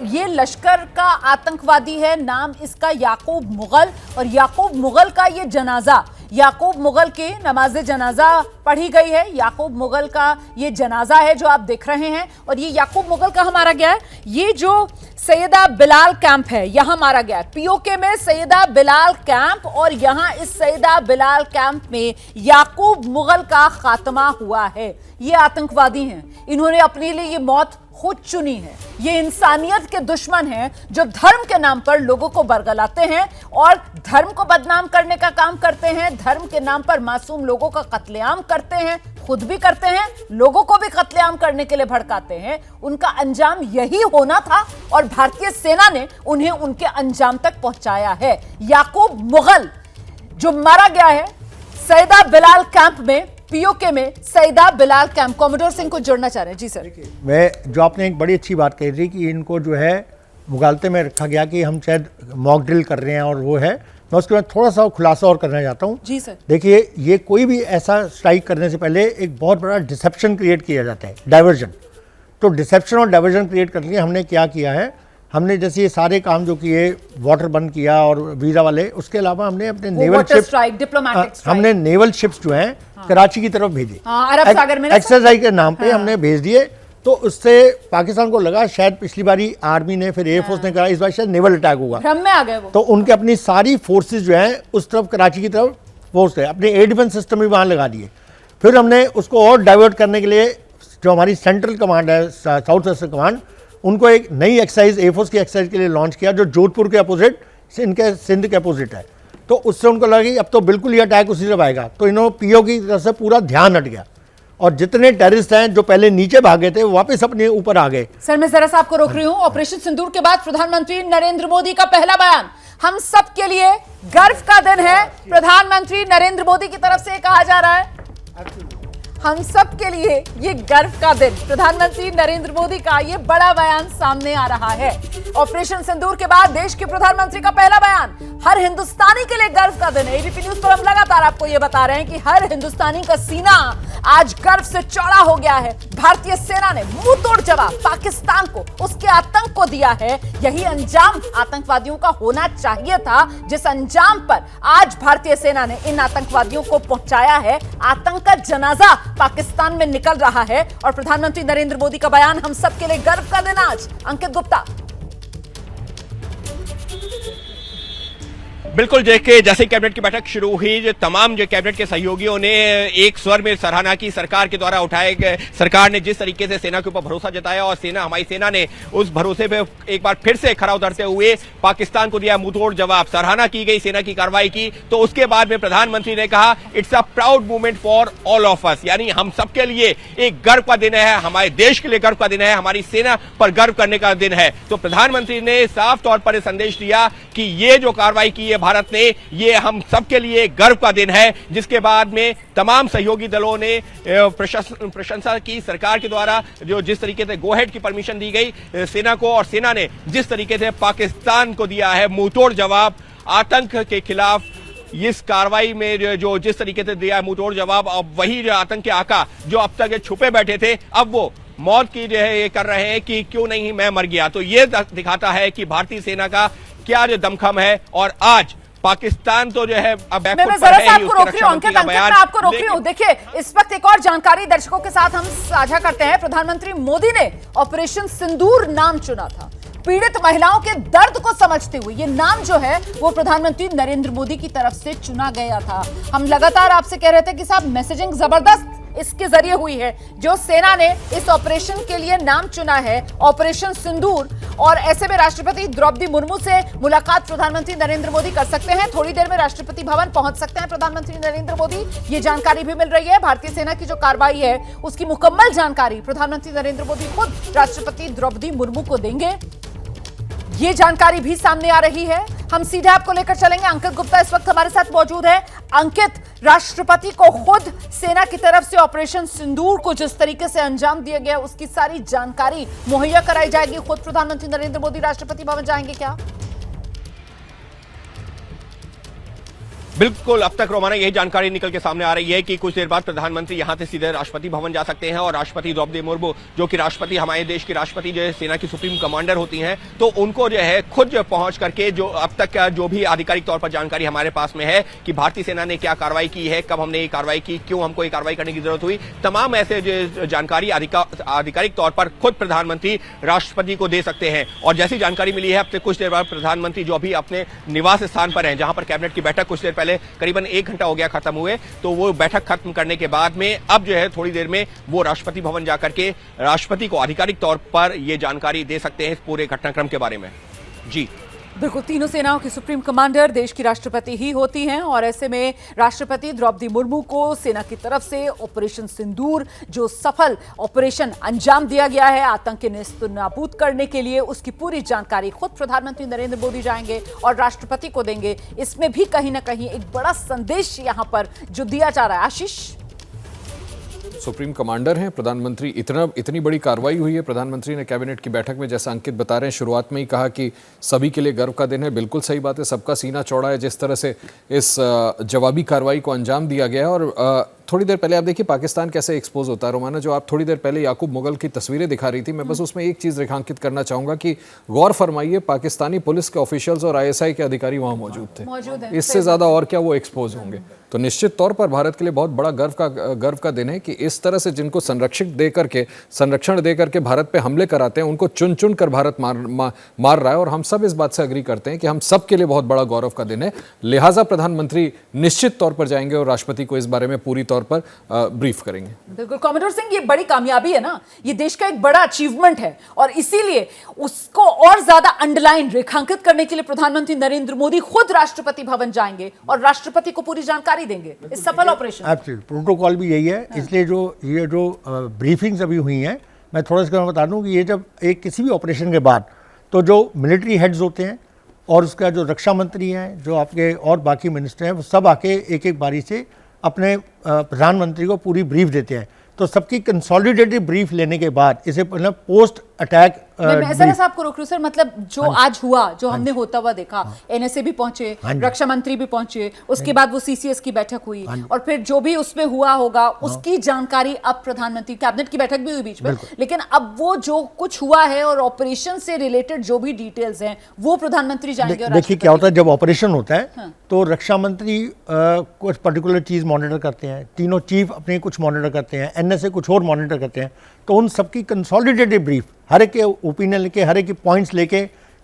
ये लश्कर का आतंकवादी है, नाम इसका याकूब मुगल, और याकूब मुगल का ये जनाजा, याकूब मुगल की नमाज जनाजा पढ़ी गई है। याकूब मुगल का ये जनाजा है जो आप देख रहे हैं, और ये याकूब मुगल कहाँ मारा गया है? ये जो सैयदा बिलाल कैंप है यहां मारा गया है, पीओके में सैयदा बिलाल कैंप, और यहां इस सैयदा बिलाल कैंप में याकूब मुगल का खात्मा हुआ है। ये आतंकवादी हैं, इन्होंने अपने लिए ये मौत खुद चुनी है। ये इंसानियत के दुश्मन हैं जो धर्म के नाम पर लोगों को बरगलाते हैं और धर्म को बदनाम करने का काम करते हैं, धर्म के नाम पर मासूम लोगों का कत्लेआम करते हैं, खुद भी करते हैं, लोगों को भी कत्लेआम करने के लिए भड़काते हैं। उनका अंजाम यही होना था और भारतीय सेना ने उन्हें उनके अंजाम तक पहुंचाया है। याकूब मुगल जो मारा गया है सैयदा बिलाल कैंप में, पीओके में सैयदा बिलाल कैंप। कॉमोडोर सिंह को जोड़ना चाह रहे हैं। जी सर। मैं जो आपने एक बड़ी अच्छी बात कही थी कि इनको जो है मुगालते में रखा गया कि हम शायद मॉक ड्रिल कर रहे हैं और वो है, मैं उसके बाद थोड़ा सा खुलासा और करना चाहता हूँ। जी सर। देखिए, ये कोई भी ऐसा स्ट्राइक करने से पहले एक बहुत बड़ा डिसेप्शन क्रिएट किया जाता है, डाइवर्जन। तो डिसेप्शन और डाइवर्जन क्रिएट करने के लिए हमने क्या किया है, हमने जैसे ये सारे काम जो किए, वाटर बंद किया और वीजा वाले, उसके अलावा हमने अपने नेवल शिप्स, हमने नेवल शिप्स जो हैं कराची की तरफ भेजे, अरब सागर में एक्सरसाइज के नाम पे हमने भेज दिए। तो उससे पाकिस्तान को लगा शायद पिछली बारी आर्मी ने, फिर एयरफोर्स ने कहा इस बार शायद नेवल अटैक होगा, भ्रम में आ गए वो। तो उनके अपनी सारी फोर्सेस जो हैं उस तरफ कराची की तरफ फोर्स है, अपने एयर डिफेंस सिस्टम भी वहाँ लगा दिए। फिर हमने उसको और डाइवर्ट करने के लिए जो हमारी सेंट्रल कमांड है, साउथ वेस्टर्न कमांड, उनको एक नई एक्सरसाइज एयरफोर्स की एक्सरसाइज के लिए लॉन्च किया जो जोधपुर के अपोजिट, इनके सिंध के अपोजिट है। तो उससे उनको लगा कि अब तो बिल्कुल ही अटैक उसी तरफ आएगा, तो इन्होंने पीओ की तरफ से पूरा ध्यान हट गया और जितने टेररिस्ट हैं जो पहले नीचे भागे थे वो वापस अपने ऊपर आ गए। सर मैं जरा सा आपको रोक रही हूं। ऑपरेशन सिंदूर के बाद प्रधानमंत्री नरेंद्र मोदी का पहला बयान हम सब के लिए गर्व का दिन है। प्रधानमंत्री नरेंद्र मोदी की तरफ से कहा जा रहा है हम सब के लिए ये गर्व का दिन, प्रधानमंत्री नरेंद्र मोदी का ये बड़ा बयान सामने आ रहा है। ऑपरेशन सिंदूर के बाद देश के प्रधानमंत्री का पहला बयान हर हिंदुस्तानी के लिए गर्व का दिन है। एबीपी न्यूज पर हम लगातार आपको ये बता रहे हैं कि हर हिंदुस्तानी का सीना आज गर्व से चौड़ा हो गया है। भारतीय सेना ने मुंह तोड़ जवाब पाकिस्तान को, उसके आतंक को दिया है। यही अंजाम आतंकवादियों का होना चाहिए था, जिस अंजाम पर आज भारतीय सेना ने इन आतंकवादियों को पहुंचाया है। आतंक का जनाजा पाकिस्तान में निकल रहा है और प्रधानमंत्री नरेंद्र मोदी का बयान हम सबके लिए गर्व का दिन आज। अंकित गुप्ता। बिल्कुल, देखिए जैसे कैबिनेट की बैठक शुरू हुई, जो तमाम जो कैबिनेट के सहयोगियों ने एक स्वर में सराहना की सरकार के द्वारा उठाए गए, सरकार ने जिस तरीके से सेना के ऊपर भरोसा जताया और हमारी सेना ने उस भरोसे पे एक बार फिर से खरा उतरते हुए पाकिस्तान को दिया मुंहतोड़ जवाब। सराहना की गई सेना की कार्रवाई की। तो उसके बाद में प्रधानमंत्री ने कहा it's a proud movement for all of us, यानी हम सबके लिए एक गर्व का दिन है, हमारे देश के लिए गर्व का दिन है, हमारी सेना पर गर्व करने का दिन है। तो प्रधानमंत्री ने साफ तौर पर संदेश दिया कि ये जो कार्रवाई की है भारत ने, ये हम सबके लिए गर्व का दिन है। जिसके बाद में तमाम सहयोगी दलों ने प्रशंसा की सरकार के द्वारा, जो जिस तरीके से गो हेड की परमिशन दी गई सेना को, और सेना ने जिस तरीके से पाकिस्तान को दिया है मुंहतोड़ जवाब आतंक के खिलाफ। इस कार्रवाई में जो जिस तरीके से दिया है मुंहतोड़ जवाब, अब वही जो आतंक के आका जो अब तक छुपे बैठे थे, अब वो मौत की जो है ये कर रहे हैं कि क्यों नहीं मैं मर गया। तो ये दिखाता है कि भारतीय सेना का क्या जो दमखम है। और आज पाकिस्तान तो जो है अब मैं जरा सा आपको रोक रही हूं अंकित, मैं आपको रोक रही हूं। देखिए इस वक्त एक और जानकारी दर्शकों के साथ हम साझा करते हैं। प्रधानमंत्री मोदी ने ऑपरेशन सिंदूर नाम चुना था पीड़ित महिलाओं के दर्द को समझते हुए। ये नाम जो है वो प्रधानमंत्री नरेंद्र मोदी की तरफ से चुना गया था। हम लगातार आपसे कह रहे थे कि साहब मैसेजिंग जबरदस्त इसके जरिए हुई है। जो सेना ने इस ऑपरेशन के लिए नाम चुना है ऑपरेशन सिंदूर, और ऐसे में राष्ट्रपति द्रौपदी मुर्मू से मुलाकात प्रधानमंत्री नरेंद्र मोदी कर सकते हैं। थोड़ी देर में राष्ट्रपति भवन पहुंच सकते हैं प्रधानमंत्री नरेंद्र मोदी, ये जानकारी भी मिल रही है। भारतीय सेना की जो कार्रवाई है उसकी मुकम्मल जानकारी प्रधानमंत्री नरेंद्र मोदी खुद राष्ट्रपति द्रौपदी मुर्मू को देंगे, ये जानकारी भी सामने आ रही है। हम सीधे आपको लेकर चलेंगे। अंकित गुप्ता इस वक्त हमारे साथ मौजूद है। अंकित, राष्ट्रपति को खुद सेना की तरफ से ऑपरेशन सिंदूर को जिस तरीके से अंजाम दिया गया उसकी सारी जानकारी मुहैया कराई जाएगी। खुद प्रधानमंत्री नरेंद्र मोदी राष्ट्रपति भवन जाएंगे क्या? बिल्कुल, अब तक रोमाना यही जानकारी निकल के सामने आ रही है कि कुछ देर बाद प्रधानमंत्री यहां से सीधे राष्ट्रपति भवन जा सकते हैं और राष्ट्रपति द्रौपदी मुर्मू जो कि राष्ट्रपति, हमारे देश की राष्ट्रपति जो है सेना की सुप्रीम कमांडर होती हैं, तो उनको जो है खुद पहुंच करके जो अब तक जो भी आधिकारिक तौर पर जानकारी हमारे पास में है कि भारतीय सेना ने क्या कार्रवाई की है, कब हमने ये कार्रवाई की, क्यों हमको ये कार्रवाई करने की जरूरत हुई, तमाम ऐसे जो जानकारी आधिकारिक तौर पर खुद प्रधानमंत्री राष्ट्रपति को दे सकते हैं। और जैसी जानकारी मिली है, अब से कुछ देर बाद प्रधानमंत्री जो अभी अपने निवास स्थान पर हैं, जहां पर कैबिनेट की बैठक कुछ देर पहले करीबन 1 घंटा हो गया खत्म हुए, तो वो बैठक खत्म करने के बाद में अब जो है थोड़ी देर में वो राष्ट्रपति भवन जाकर के राष्ट्रपति को आधिकारिक तौर पर ये जानकारी दे सकते हैं इस पूरे घटनाक्रम के बारे में। जी बिल्कुल, तीनों सेनाओं की सुप्रीम कमांडर देश की राष्ट्रपति ही होती हैं और ऐसे में राष्ट्रपति द्रौपदी मुर्मू को सेना की तरफ से ऑपरेशन सिंदूर, जो सफल ऑपरेशन अंजाम दिया गया है आतंक के नेस्तनाबूद करने के लिए, उसकी पूरी जानकारी खुद प्रधानमंत्री नरेंद्र मोदी जाएंगे और राष्ट्रपति को देंगे। इसमें भी कहीं ना कहीं एक बड़ा संदेश यहां पर जो दिया जा रहा है। आशीष, सुप्रीम कमांडर हैं प्रधानमंत्री, इतनी बड़ी कार्रवाई हुई है। प्रधानमंत्री ने कैबिनेट की बैठक में, जैसा अंकित बता रहे हैं, शुरुआत में ही कहा कि सभी के लिए गर्व का दिन है। बिल्कुल सही बात है, सबका सीना चौड़ा है जिस तरह से इस जवाबी कार्रवाई को अंजाम दिया गया है। और थोड़ी देर पहले आप देखिए पाकिस्तान कैसे एक्सपोज होता है। रोमाना, जो आप थोड़ी देर पहले याकूब मुगल की तस्वीरें दिखा रही थी, मैं बस उसमें एक चीज़ रेखांकित करना चाहूँगा कि गौर फरमाइए, पाकिस्तानी पुलिस के ऑफिशियल्स और ISI के अधिकारी वहाँ मौजूद थे। इससे ज़्यादा और क्या वो एक्सपोज होंगे। तो निश्चित तौर पर भारत के लिए बहुत बड़ा गर्व का दिन है कि इस तरह से जिनको संरक्षण दे करके भारत पे हमले कराते हैं, उनको चुन चुन कर भारत मार रहा है। और हम सब इस बात से अग्री करते हैं कि हम सब के लिए बहुत बड़ा गौरव का दिन है। लिहाजा प्रधानमंत्री निश्चित तौर पर जाएंगे और राष्ट्रपति को इस बारे में पूरी तौर पर ब्रीफ करेंगे। बिल्कुल कॉमोडोर सिंह, ये बड़ी कामयाबी है ना, ये देश का एक बड़ा अचीवमेंट है और इसीलिए उसको और ज्यादा अंडरलाइन रेखांकित करने के लिए प्रधानमंत्री नरेंद्र मोदी खुद राष्ट्रपति भवन जाएंगे और राष्ट्रपति को पूरी जानकारी देंगे इस सफल ऑपरेशन। प्रोटोकॉल भी यही है। इसलिए ये जो ब्रीफिंग्स अभी हुई हैं, मैं थोड़ा सा बता दूं कि ये जब एक किसी भी ऑपरेशन के बाद तो जो मिलिट्री हेड्स होते हैं और उसका जो रक्षा मंत्री हैं, जो आपके और बाकी मिनिस्टर हैं, वो सब आके एक एक बारी से अपने प्रधानमंत्री को पूरी ब्रीफ देते हैं। तो सबकी कंसोलिडेटेड ब्रीफ लेने के बाद इसे मतलब पोस्ट अटैक मैं साहब को रोक रही हूं सर, मतलब जो आज हुआ, जो हमने होता हुआ देखा, NSA भी पहुंचे, रक्षा मंत्री भी पहुंचे, उसके बाद वो CCS की बैठक हुई और फिर जो भी उसमें हुआ होगा उसकी जानकारी अब प्रधानमंत्री, कैबिनेट की बैठक भी हुई बीच में, लेकिन अब वो जो कुछ हुआ है और ऑपरेशन से रिलेटेड जो भी डिटेल्स हैं वो प्रधानमंत्री जाएंगे। देखिए क्या होता है, जब ऑपरेशन होता है तो रक्षा मंत्री कुछ पर्टिकुलर चीज मॉनिटर करते हैं, तीनों चीफ अपने कुछ मॉनिटर करते हैं, NSA कुछ और मॉनिटर करते हैं। तो उन सबकी कंसोलिडेटेड ब्रीफ, हर एक के ओपिनियन लेके, हर एक के पॉइंट्स लेके,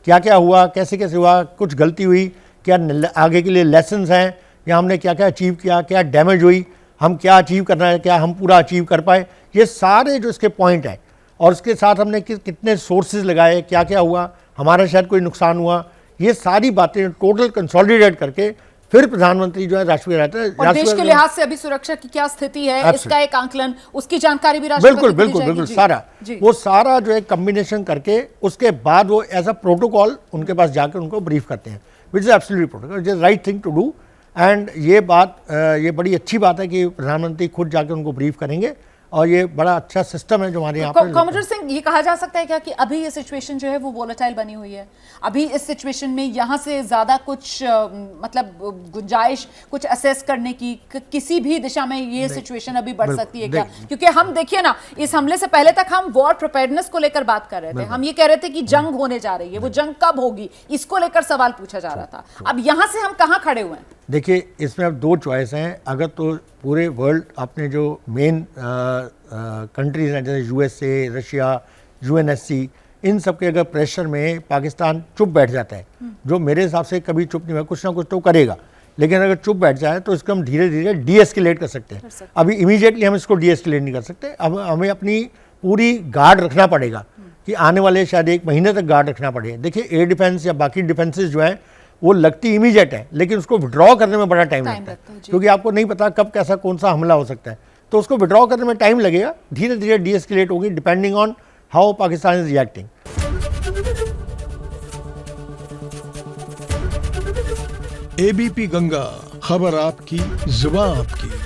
क्या क्या हुआ, कैसे कैसे हुआ, कुछ गलती हुई, क्या आगे के लिए लेसन्स हैं, या हमने क्या क्या अचीव किया, क्या डैमेज हुई, हम क्या अचीव करना है, क्या हम पूरा अचीव कर पाए, ये सारे जो इसके पॉइंट हैं। और उसके साथ हमने कितने सोर्सेज लगाए, क्या क्या हुआ, हमारा शायद कोई नुकसान हुआ, ये सारी बातें टोटल कंसोलिडेट करके फिर प्रधानमंत्री जो है राष्ट्रपति रहते हैं। और देश के लिहाज से अभी सुरक्षा की क्या स्थिति है, इसका एक आंकलन, उसकी जानकारी भी राष्ट्रपति को दी जाएगी। बिल्कुल सारा वो सारा जो है कम्बिनेशन करके उसके बाद वो एज अ प्रोटोकॉल उनके पास जाकर उनको ब्रीफ करते हैं, which is absolutely protocol, it is right thing to do. And ये बड़ी अच्छी बात है कि प्रधानमंत्री खुद जाकर उनको ब्रीफ करेंगे और ये बड़ा अच्छा सिस्टम है जो हमारे यहाँ पर। कॉमोडोर सिंह, ये कहा जा सकता है क्या कि अभी ये सिचुएशन जो है वो वोलेटाइल बनी हुई है, अभी इस सिचुएशन में यहाँ से ज्यादा कुछ मतलब गुंजाइश कुछ असेस करने की किसी भी दिशा में ये सिचुएशन अभी बढ़ सकती है क्या? क्योंकि हम देखिए ना, इस हमले से पहले तक हम वॉर प्रिपेयर्डनेस को लेकर बात कर रहे थे, हम ये कह रहे थे कि जंग होने जा रही है, वो जंग कब होगी इसको लेकर सवाल पूछा जा रहा था। अब यहाँ से हम कहाँ खड़े हुए हैं? देखिए, इसमें अब दो चॉइस हैं। अगर तो पूरे वर्ल्ड अपने जो मेन कंट्रीज हैं जैसे USA, रशिया, UNSC, इन सब के अगर प्रेशर में पाकिस्तान चुप बैठ जाता है, जो मेरे हिसाब से कभी चुप नहीं हुआ, कुछ ना कुछ तो करेगा, लेकिन अगर चुप बैठ जाए तो इसको हम धीरे धीरे डीएस्केलेट कर सकते हैं। अभी इमीडिएटली हम इसको डीएस्केलेट नहीं कर सकते। अब हमें अपनी पूरी गार्ड रखना पड़ेगा कि आने वाले शायद 1 महीने तक गार्ड रखना पड़ेगा। देखिए, एयर डिफेंस या बाकी डिफेंसेस जो हैं वो लगती इमीडिएट है, लेकिन उसको विड्रॉ करने में बड़ा टाइम लगता है, क्योंकि आपको नहीं पता कब कैसा कौन सा हमला हो सकता है। तो उसको विड्रॉ करने में टाइम लगेगा, धीरे धीरे डीएस्केलेट होगी depending on how Pakistan is reacting. ABP Ganga, खबर आपकी, जुबान आपकी।